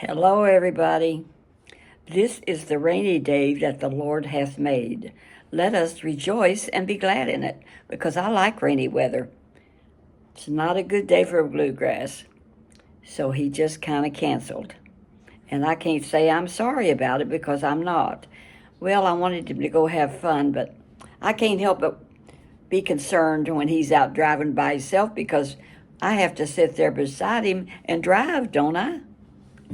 Hello, everybody. This is the rainy day that the Lord hath made. Let us rejoice and be glad in it, because I like rainy weather. It's not a good day for Bluegrass, so he just kind of canceled. And I can't say I'm sorry about it because I'm not. Well, I wanted him to go have fun, but I can't help but be concerned when he's out driving by himself because I have to sit there beside him and drive, don't I?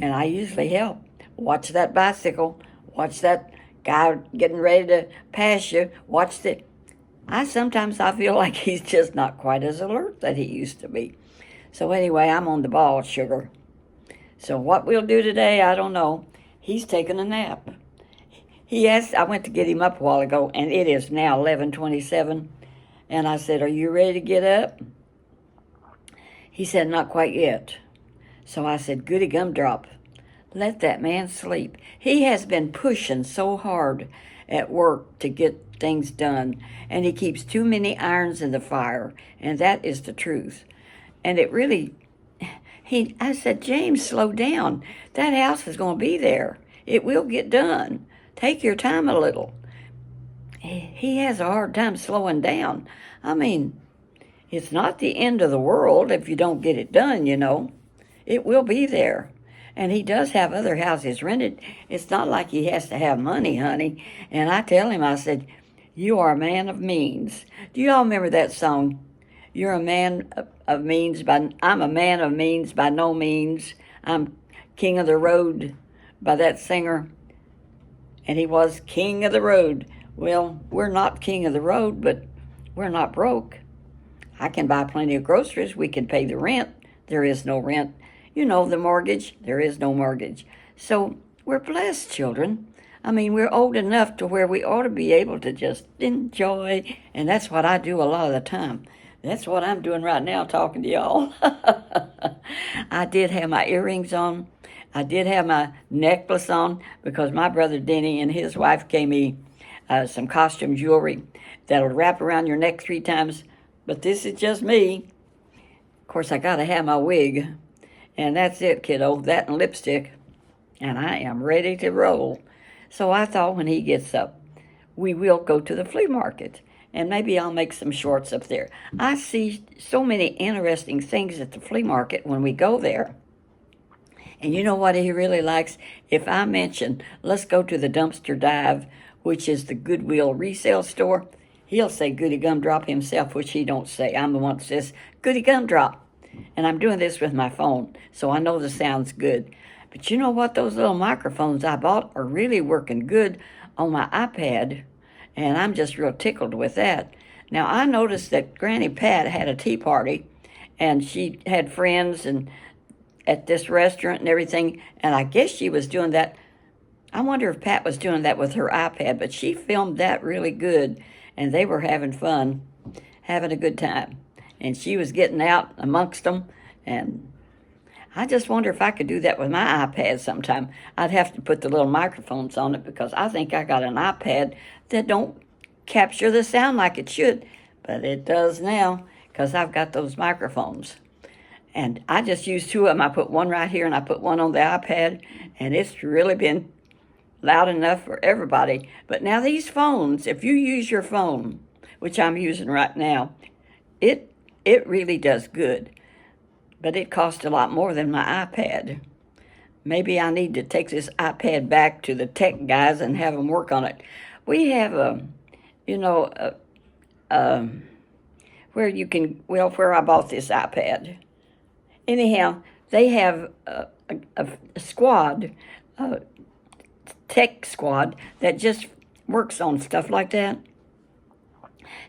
And I usually help. Watch that bicycle. Watch that guy getting ready to pass you. Watch the. I feel like he's just not quite as alert that he used to be. So anyway, I'm on the ball, sugar. So what we'll do today, I don't know. He's taking a nap. He asked. I went to get him up a while ago, and it is now 11:27. And I said, "Are you ready to get up?" He said, "Not quite yet." So I said, "Goody gumdrop, let that man sleep. He has been pushing so hard at work to get things done, and he keeps too many irons in the fire, and that is the truth." And it really, I said, "James, slow down. That house is going to be there. It will get done. Take your time a little." He has a hard time slowing down. I mean, it's not the end of the world if you don't get it done, you know. It will be there. And he does have other houses rented. It's not like he has to have money, honey. And I tell him, I said, "You are a man of means." Do you all remember that song? You're a man of means, but I'm a man of means by no means. I'm king of the road by that singer. And he was king of the road. Well, we're not king of the road, but we're not broke. I can buy plenty of groceries. We can pay the rent. There is no rent. You know, the mortgage, there is no mortgage. So we're blessed, children. I mean, we're old enough to where we ought to be able to just enjoy, and that's what I do a lot of the time. That's what I'm doing right now, talking to y'all. I did have my earrings on. I did have my necklace on because my brother Denny and his wife gave me some costume jewelry that'll wrap around your neck 3 times. But this is just me. Of course, I got to have my wig. And that's it, kiddo, that and lipstick. And I am ready to roll. So I thought when he gets up, we will go to the flea market. And maybe I'll make some shorts up there. I see so many interesting things at the flea market when we go there. And you know what he really likes? If I mention, let's go to the dumpster dive, which is the Goodwill resale store, he'll say goody gumdrop himself, which he don't say. I'm the one that says goody gumdrop. And I'm doing this with my phone, so I know the sound's good. But you know what? Those little microphones I bought are really working good on my iPad, and I'm just real tickled with that. Now, I noticed that Granny Pat had a tea party, and she had friends and at this restaurant and everything, and I guess she was doing that. I wonder if Pat was doing that with her iPad, but she filmed that really good, and they were having fun, having a good time. And she was getting out amongst them, and I just wonder if I could do that with my iPad sometime. I'd have to put the little microphones on it because I think I got an iPad that don't capture the sound like it should, but it does now because I've got those microphones. And I just use 2 of them. I put one right here and I put one on the iPad, and it's really been loud enough for everybody. But now these phones, if you use your phone, which I'm using right now, it really does good, but it costs a lot more than my iPad. Maybe I need to take this iPad back to the tech guys and have them work on it. We have where I bought this iPad. Anyhow, they have a squad, a tech squad that just works on stuff like that.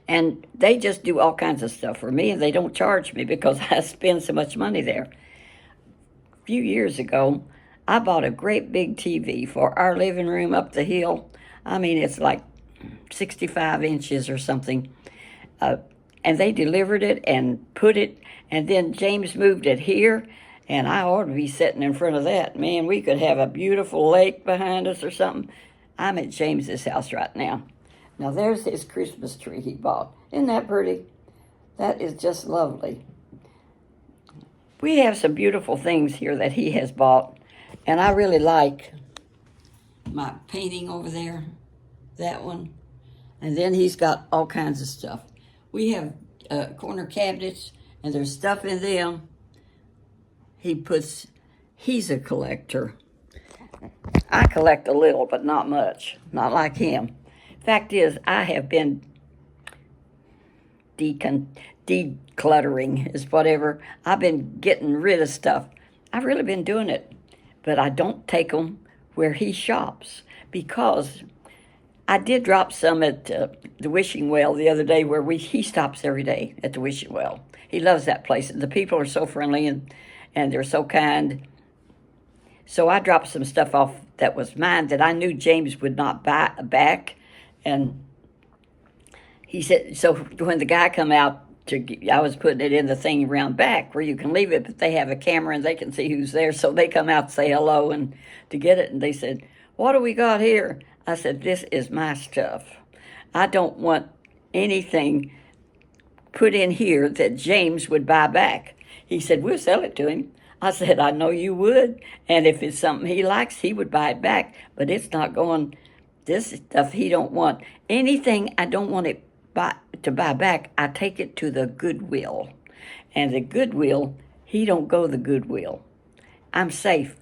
And they just do all kinds of stuff for me, and they don't charge me because I spend so much money there. A few years ago, I bought a great big TV for our living room up the hill. I mean, it's like 65 inches or something. And they delivered it and put it, and then James moved it here, and I ought to be sitting in front of that. Man, we could have a beautiful lake behind us or something. I'm at James's house right now. Now, there's his Christmas tree he bought. Isn't that pretty? That is just lovely. We have some beautiful things here that he has bought. And I really like my painting over there, that one. And then he's got all kinds of stuff. We have corner cabinets, and there's stuff in them. He's a collector. I collect a little, but not much. Not like him. Fact is, I have been decluttering, is whatever. I've been getting rid of stuff. I've really been doing it. But I don't take them where he shops because I did drop some at the wishing well the other day where he stops every day at the wishing well. He loves that place. The people are so friendly and they're so kind. So I dropped some stuff off that was mine that I knew James would not buy back. And he said, so when the guy come out, I was putting it in the thing around back where you can leave it, but they have a camera and they can see who's there. So they come out to say hello and to get it. And they said, what do we got here? I said, this is my stuff. I don't want anything put in here that James would buy back. He said, we'll sell it to him. I said, I know you would. And if it's something he likes, he would buy it back. But it's not going, this stuff he don't want. Anything I don't want it to buy back, I take it to the Goodwill. And the Goodwill, he don't go to the Goodwill. I'm safe.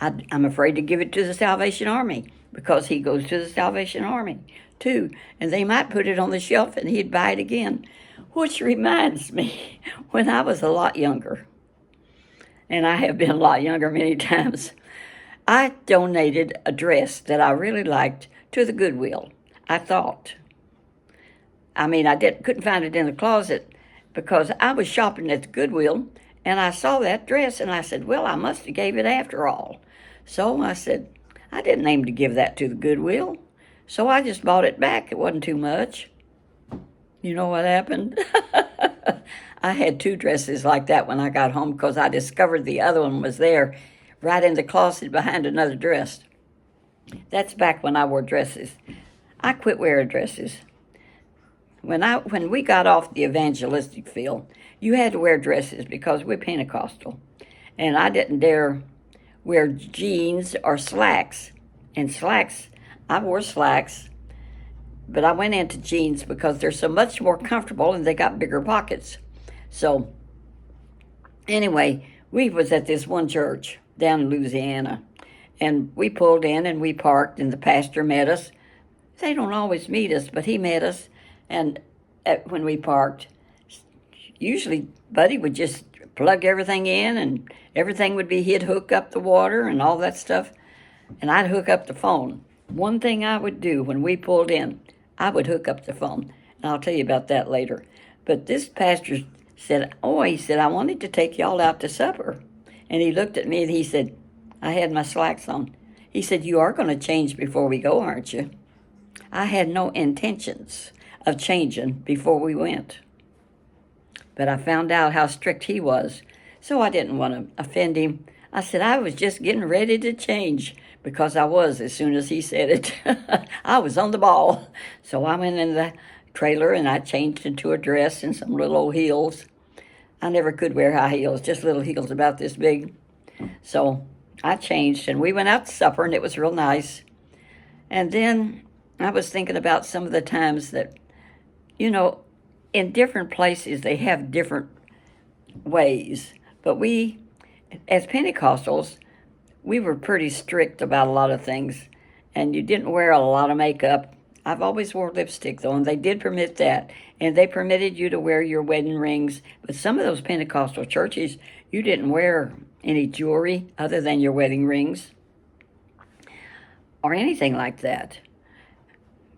I'm afraid to give it to the Salvation Army because he goes to the Salvation Army too. And they might put it on the shelf and he'd buy it again. Which reminds me, when I was a lot younger, and I have been a lot younger many times, I donated a dress that I really liked to the Goodwill. I thought. I mean, couldn't find it in the closet because I was shopping at the Goodwill and I saw that dress and I said, well, I must have gave it after all. So I said, I didn't aim to give that to the Goodwill. So I just bought it back. It wasn't too much. You know what happened? I had 2 dresses like that when I got home because I discovered the other one was there right in the closet behind another dress. That's back when I wore dresses. I quit wearing dresses. When we got off the evangelistic field, you had to wear dresses because we're Pentecostal. And I didn't dare wear jeans or slacks. And slacks, I wore slacks, but I went into jeans because they're so much more comfortable and they got bigger pockets. So anyway, we was at this one church down in Louisiana, and we pulled in and we parked, and the pastor met us. They don't always meet us, but he met us, and when we parked, usually Buddy would just plug everything in, and everything would be, he'd hook up the water and all that stuff, and I'd hook up the phone. One thing I would do when we pulled in, I would hook up the phone, and I'll tell you about that later. But this pastor said, he said, I wanted to take y'all out to supper. And he looked at me and he said, I had my slacks on. He said, you are going to change before we go, aren't you? I had no intentions of changing before we went. But I found out how strict he was, so I didn't want to offend him. I said, I was just getting ready to change, because I was as soon as he said it. I was on the ball. So I went in the trailer and I changed into a dress and some little old heels. I never could wear high heels, just little heels about this big. So I changed and we went out to supper and it was real nice. And then I was thinking about some of the times that, in different places they have different ways. But we, as Pentecostals, we were pretty strict about a lot of things. And you didn't wear a lot of makeup. I've always wore lipstick, though, and they did permit that. And they permitted you to wear your wedding rings. But some of those Pentecostal churches, you didn't wear any jewelry other than your wedding rings or anything like that.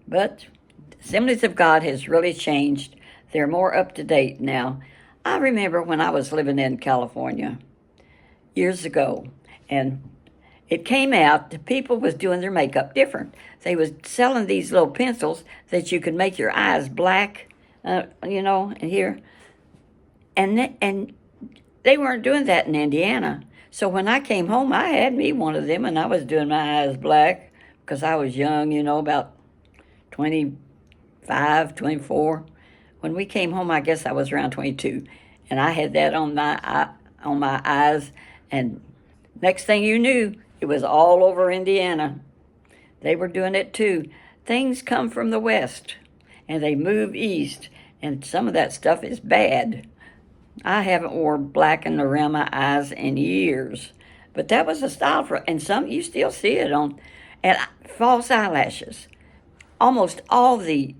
But Assemblies of God has really changed. They're more up to date now. I remember when I was living in California years ago, and it came out that people was doing their makeup different. They was selling these little pencils that you could make your eyes black, and here. And they weren't doing that in Indiana. So when I came home, I had me one of them, and I was doing my eyes black because I was young, about 25, 24. When we came home, I guess I was around 22, and I had that on my eyes, and next thing you knew, It was all over Indiana. They were doing it too. Things come from the West, and they move east, and some of that stuff is bad. I haven't worn blacking around my eyes in years, but that was a style for, and some you still see it on, and false eyelashes. Almost all the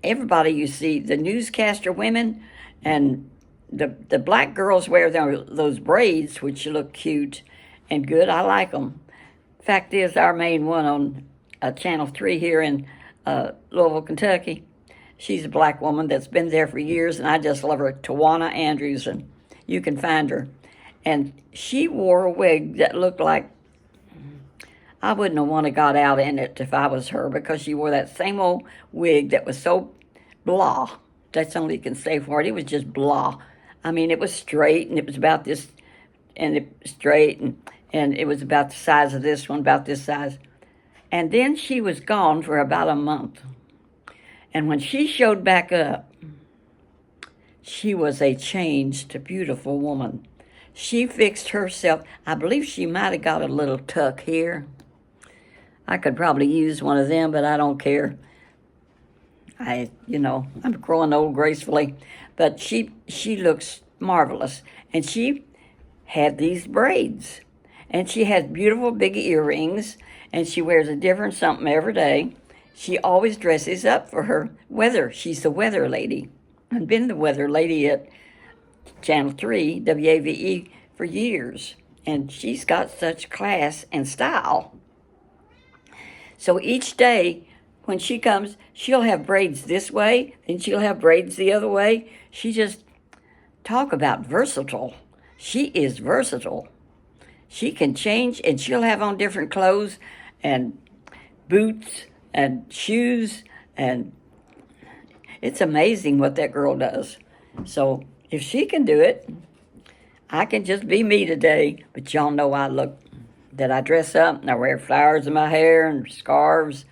everybody you see, the newscaster women, and the black girls wear those braids, which look cute and good. I like them. Fact is, our main one on Channel 3 here in Louisville, Kentucky, she's a black woman that's been there for years, and I just love her, Tawana Andrews, and you can find her. And she wore a wig that looked like, I wouldn't have wanted got out in it if I was her, because she wore that same old wig that was so blah. That's all you can say for it. It was just blah. I mean, it was straight, and it was about this, and it was straight, and it was about the size of this one, about this size. And then she was gone for about a month. And when she showed back up, she was a changed, beautiful woman. She fixed herself. I believe she might have got a little tuck here. I could probably use one of them, but I don't care. I'm growing old gracefully. But she looks marvelous. And she had these braids. And she has beautiful big earrings. And she wears a different something every day. She always dresses up for her weather. She's the weather lady. I've been the weather lady at Channel 3, WAVE, for years. And she's got such class and style. So each day when she comes, she'll have braids this way, then she'll have braids the other way. She just, talk about versatile. She is versatile. She can change, and she'll have on different clothes and boots and shoes, and it's amazing what that girl does. So if she can do it, I can just be me today. But y'all know that I dress up and I wear flowers in my hair and scarves.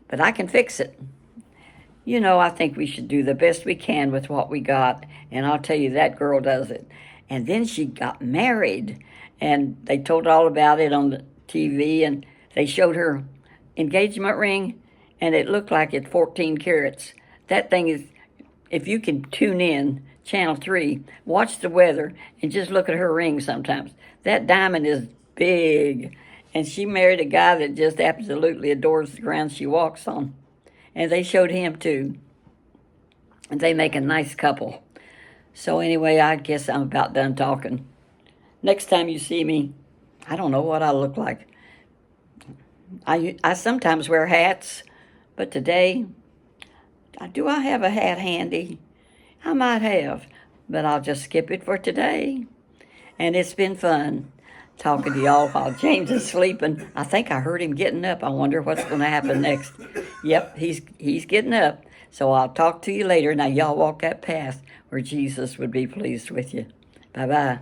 But I can fix it. I think we should do the best we can with what we got. And I'll tell you, that girl does it. And then she got married. And they told all about it on the TV. And they showed her engagement ring. And it looked like it's 14 carats. That thing is, if you can tune in, Channel 3, watch the weather, and just look at her ring sometimes. That diamond is big. And she married a guy that just absolutely adores the ground she walks on. And they showed him too. And they make a nice couple. So anyway, I guess I'm about done talking. Next time you see me, I don't know what I look like. I sometimes wear hats, but today, do I have a hat handy? I might have, but I'll just skip it for today. And it's been fun talking to y'all while James is sleeping. I think I heard him getting up. I wonder what's going to happen next. Yep, he's getting up. So I'll talk to you later. Now y'all walk that path where Jesus would be pleased with you. Bye-bye.